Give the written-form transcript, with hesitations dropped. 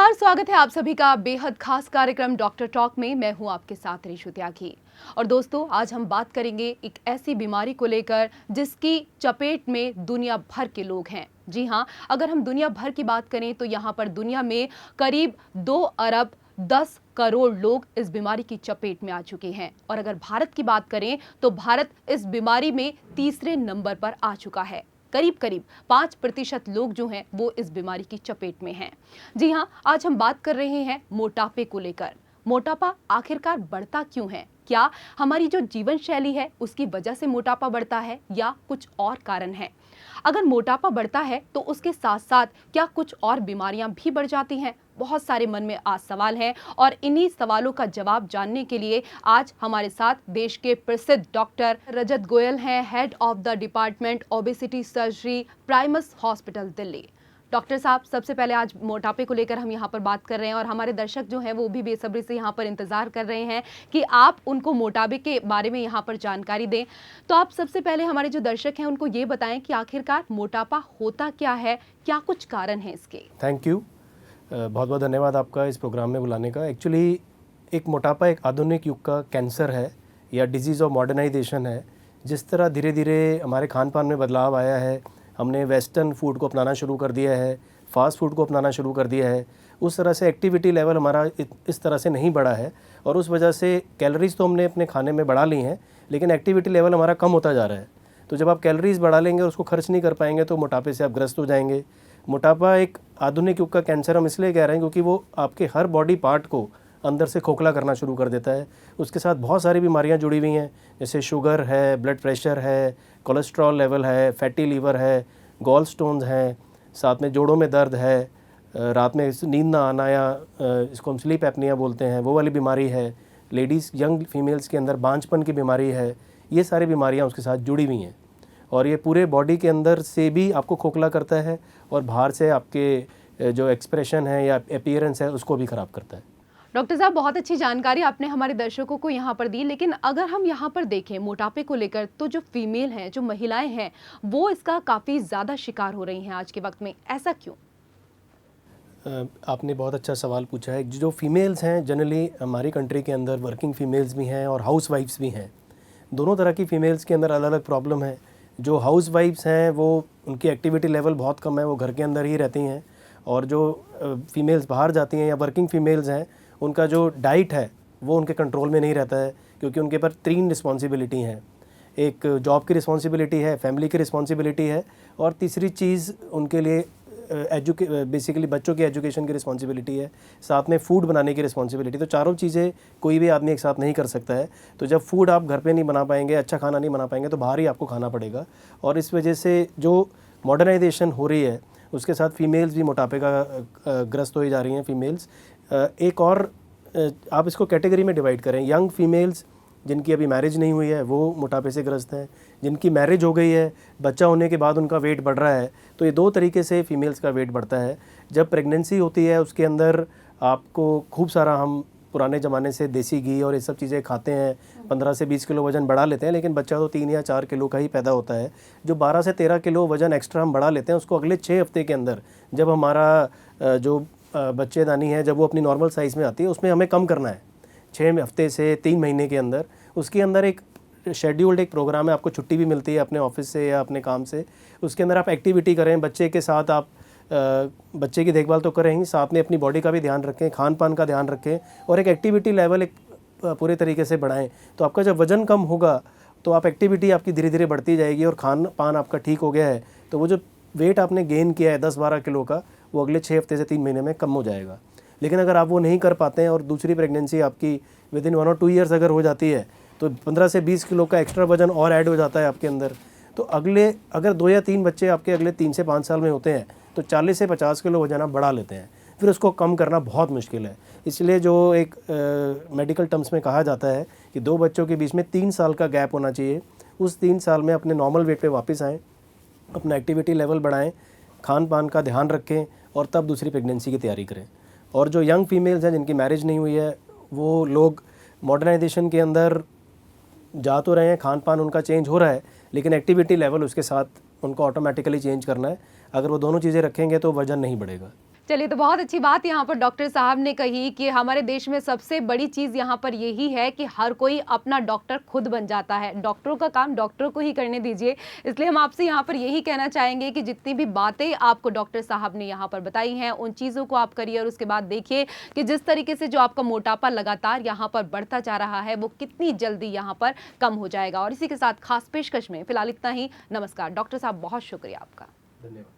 नमस्कार, स्वागत है आप सभी का बेहद खास कार्यक्रम डॉक्टर टॉक में। मैं हूं आपके साथ ऋषु त्यागी। और दोस्तों, आज हम बात करेंगे एक ऐसी बीमारी को लेकर जिसकी चपेट में दुनिया भर के लोग हैं। जी हां, अगर हम दुनिया भर की बात करें तो यहाँ पर दुनिया में करीब 2 अरब 10 करोड़ लोग इस बीमारी की चपेट में आ चुके हैं। और अगर भारत की बात करें तो भारत इस बीमारी में तीसरे नंबर पर आ चुका है। करीब करीब 5% लोग जो हैं वो इस बीमारी की चपेट में हैं। जी हाँ, आज हम बात कर रहे हैं मोटापे को लेकर। मोटापा आखिरकार बढ़ता क्यों है? क्या हमारी जो जीवन शैली है उसकी वजह से मोटापा बढ़ता है या कुछ और कारण है? अगर मोटापा बढ़ता है तो उसके साथ साथ क्या कुछ और बीमारियां भी बढ़ जाती हैं? बहुत सारे मन में आज सवाल हैं और इन्हीं सवालों का जवाब जानने के लिए आज हमारे साथ देश के प्रसिद्ध डॉक्टर रजत गोयल हैं, head of the department obesity surgery, Primus hospital, Delhi. Doctor साहब, सबसे पहले आज मोटापे को लेकर हम यहाँ पर बात कर रहे हैं और हमारे दर्शक जो हैं वो भी बेसब्री से यहाँ पर इंतजार कर रहे हैं कि आप उनको मोटापे के बारे में यहाँ पर जानकारी दें। तो आप सबसे पहले हमारे जो दर्शक हैं उनको ये बताएं कि आखिरकार मोटापा होता क्या है, क्या कुछ कारण है इसके? थैंक यू, बहुत बहुत धन्यवाद आपका इस प्रोग्राम में बुलाने का। एक्चुअली एक मोटापा एक आधुनिक युग का कैंसर है या डिजीज़ ऑफ मॉडर्नाइजेशन है। जिस तरह धीरे धीरे हमारे खान पान में बदलाव आया है, हमने वेस्टर्न फूड को अपनाना शुरू कर दिया है, फास्ट फूड को अपनाना शुरू कर दिया है, उस तरह से एक्टिविटी लेवल हमारा इस तरह से नहीं बढ़ा है और उस वजह से कैलोरीज़ तो हमने अपने खाने में बढ़ा ली हैं, लेकिन एक्टिविटी लेवल हमारा कम होता जा रहा है। तो जब आप कैलोरीज़ बढ़ा लेंगे और उसको खर्च नहीं कर पाएंगे तो मोटापे से आप ग्रस्त हो जाएंगे। मोटापा एक आधुनिक युग का कैंसर हम इसलिए कह रहे हैं क्योंकि वो आपके हर बॉडी पार्ट को अंदर से खोखला करना शुरू कर देता है। उसके साथ बहुत सारी बीमारियां जुड़ी हुई हैं, जैसे शुगर है, ब्लड प्रेशर है, कोलेस्ट्रॉल लेवल है, फैटी लीवर है, गॉल स्टोन्स हैं, साथ में जोड़ों में दर्द है, रात में नींद ना आना या इसको हम स्लीप एपनिया बोलते हैं, वो वाली बीमारी है। लेडीज़ यंग फीमेल्स के अंदर बांझपन की बीमारी है। ये सारी बीमारियाँ उसके साथ जुड़ी हुई हैं और ये पूरे बॉडी के अंदर से भी आपको खोखला करता है और बाहर से आपके जो एक्सप्रेशन है या अपीयरेंस है उसको भी ख़राब करता है। डॉक्टर साहब, बहुत अच्छी जानकारी आपने हमारे दर्शकों को यहाँ पर दी। लेकिन अगर हम यहाँ पर देखें मोटापे को लेकर तो जो फीमेल हैं, जो महिलाएं हैं, वो इसका काफ़ी ज़्यादा शिकार हो रही हैं आज के वक्त में। ऐसा क्यों? आपने बहुत अच्छा सवाल पूछा है। जो फीमेल्स हैं जनरली हमारी कंट्री के अंदर वर्किंग फ़ीमेल्स भी हैं और हाउस वाइफ्स भी हैं। दोनों तरह की फ़ीमेल्स के अंदर अलग अलग प्रॉब्लम है। जो हाउस वाइफ्स हैं वो उनकी एक्टिविटी लेवल बहुत कम है, वो घर के अंदर ही रहती हैं। और जो फीमेल्स बाहर जाती हैं या वर्किंग फ़ीमेल्स हैं, उनका जो डाइट है वो उनके कंट्रोल में नहीं रहता है क्योंकि उनके पर 3 रिस्पॉन्सिबिलिटी हैं। एक जॉब की रिस्पॉन्सिबिलिटी है, फैमिली की रिस्पॉन्सिबिलिटी है और तीसरी चीज़ उनके लिए बेसिकली बच्चों की एजुकेशन की रिस्पॉन्सिबिलिटी है, साथ में फ़ूड बनाने की रिस्पॉन्सिबिलिटी। तो चारों चीज़ें कोई भी आदमी एक साथ नहीं कर सकता है। तो जब फूड आप घर पे नहीं बना पाएंगे, अच्छा खाना नहीं बना पाएंगे, तो बाहर ही आपको खाना पड़ेगा। और इस वजह से जो मॉडर्नाइजेशन हो रही है उसके साथ फीमेल्स भी मोटापे का ग्रस्त हो जा रही हैं। फीमेल्स एक और आप इसको कैटेगरी में डिवाइड करें। यंग फीमेल्स जिनकी अभी मैरिज नहीं हुई है वो मोटापे से ग्रस्त हैं। जिनकी मैरिज हो गई है, बच्चा होने के बाद उनका वेट बढ़ रहा है। तो ये 2 तरीके से फीमेल्स का वेट बढ़ता है। जब प्रेगनेंसी होती है उसके अंदर आपको खूब सारा, हम पुराने ज़माने से देसी घी और ये सब चीज़ें खाते हैं, 15 से 20 किलो वज़न बढ़ा लेते हैं, लेकिन बच्चा तो 3 या 4 किलो का ही पैदा होता है। जो 12 से 13 किलो वज़न एक्स्ट्रा हम बढ़ा लेते हैं उसको अगले 6 हफ्ते के अंदर, जब हमारा जो बच्चेदानी है जब वो अपनी नॉर्मल साइज़ में आती है, उसमें हमें कम करना है 6 हफ्ते से 3 महीने के अंदर। उसके अंदर एक शेड्यूल्ड एक प्रोग्राम है, आपको छुट्टी भी मिलती है अपने ऑफिस से या अपने काम से। उसके अंदर आप एक्टिविटी करें, बच्चे के साथ आप बच्चे की देखभाल तो करें ही, साथ में अपनी बॉडी का भी ध्यान रखें, खान पान का ध्यान रखें और एक एक्टिविटी लेवल एक पूरे तरीके से बढ़ाएं। तो आपका जब वज़न कम होगा तो आप एक्टिविटी आपकी धीरे धीरे बढ़ती जाएगी और खान पान आपका ठीक हो गया है तो वो जो वेट आपने गेन किया है 10-12 किलो का, वो अगले 6 हफ्ते से 3 महीने में कम हो जाएगा। लेकिन अगर आप वो नहीं कर पाते हैं और दूसरी प्रेगनेंसी आपकी विद इन 1 और 2 ईयर्स अगर हो जाती है तो 15 से 20 किलो का एक्स्ट्रा वजन और ऐड हो जाता है आपके अंदर। तो अगर 2 या 3 बच्चे आपके अगले 3 से 5 साल में होते हैं तो 40 से 50 किलो वजन आप बढ़ा लेते हैं। फिर उसको कम करना बहुत मुश्किल है। इसलिए जो एक मेडिकल टर्म्स में कहा जाता है कि 2 बच्चों के बीच में 3 साल का गैप होना चाहिए। उस 3 साल में अपने नॉर्मल वेट पे वापस आएँ, अपना एक्टिविटी लेवल बढ़ाएं, खान पान का ध्यान रखें और तब दूसरी प्रेगनेंसी की तैयारी करें। और जो यंग फीमेल्स हैं जिनकी मैरिज नहीं हुई है, वो लोग मॉडर्नाइजेशन के अंदर जा तो रहे हैं, खान पान उनका चेंज हो रहा है, लेकिन एक्टिविटी लेवल उसके साथ उनको ऑटोमेटिकली चेंज करना है। अगर वो दोनों चीज़ें रखेंगे तो वज़न नहीं बढ़ेगा। चलिए, तो बहुत अच्छी बात यहाँ पर डॉक्टर साहब ने कही कि हमारे देश में सबसे बड़ी चीज़ यहाँ पर यही है कि हर कोई अपना डॉक्टर खुद बन जाता है। डॉक्टरों का काम डॉक्टरों को ही करने दीजिए। इसलिए हम आपसे यहाँ पर यही कहना चाहेंगे कि जितनी भी बातें आपको डॉक्टर साहब ने यहाँ पर बताई हैं, उन चीज़ों को आप करिए और उसके बाद देखिए कि जिस तरीके से जो आपका मोटापा लगातार यहाँ पर बढ़ता जा रहा है, वो कितनी जल्दी यहाँ पर कम हो जाएगा। और इसी के साथ खास पेशकश में फिलहाल इतना ही। नमस्कार डॉक्टर साहब, बहुत शुक्रिया आपका। धन्यवाद।